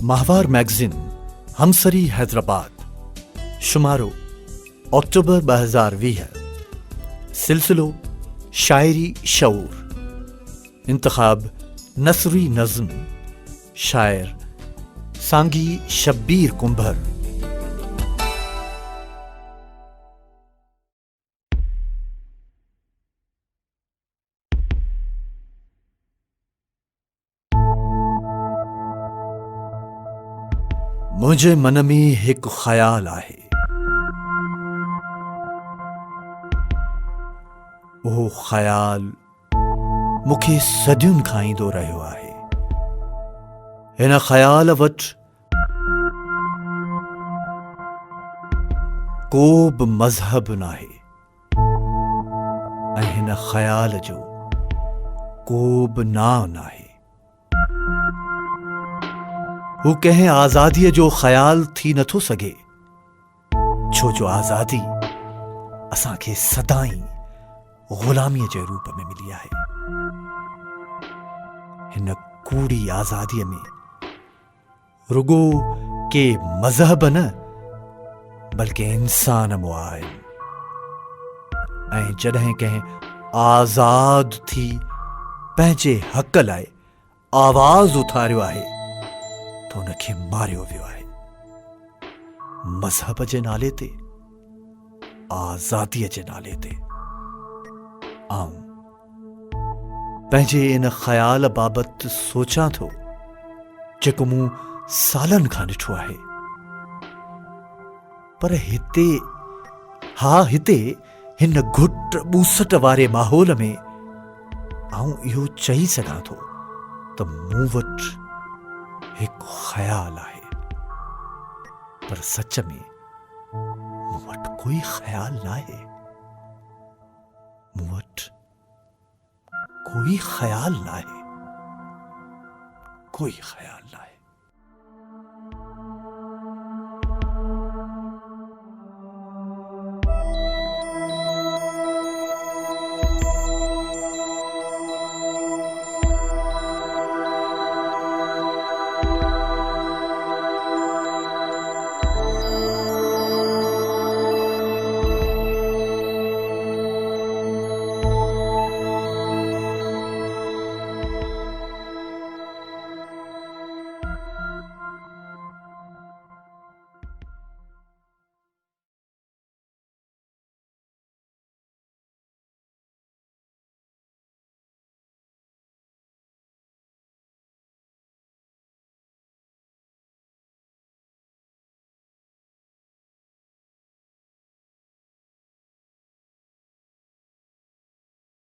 माहवार मैगज़ीन हमसरी हैदराबाद शुमारो अक्टूबर 2020 सिलसिलो शायरी शऊर इंतखाब नसरी नज़्म शायर सांगी शब्बीर कुंभर। मुझे मन में एक ख्याल आहे, वो ख्याल मुखे सदियुनि खां ईंदो रहियो आहे। हिन ख्याल वटि को बि मज़हब नाहे ऐं हिन ख्याल जो को बि नाव नाहे। हू कंहिं आज़ादीअ जो ख्याल थी नथो सघे, छो जो आज़ादी असांखे सदाईं ग़ुलामीअ जे रूप में मिली आहे। हिन कूड़ी आज़ादीअ में रुगो के मज़हब न बल्कि इंसान मुआ आहिनि। ऐं जॾहिं कंहिं आज़ाद थी पंहिंजे हक़ लाइ आवाज़ उथारियो आहे त उनखे मारियो वियो आहे, मज़हब जे नाले ते, आज़ादीअ जे नाले ते। आऊं पंहिंजे इन ख़्याल बाबति सोचां थो जेको मूं सालनि खां ॾिठो आहे। पर हिते हिन घुट ॿूसट वारे माहौल में आऊं इहो चई सघां थो त मूं वटि हिकु ख्याल आहे, पर सच में मूं वटि कोई ख्याल नाहे। मूं वटि कोई ख्याल नाहे, कोई ख्याल नाहे।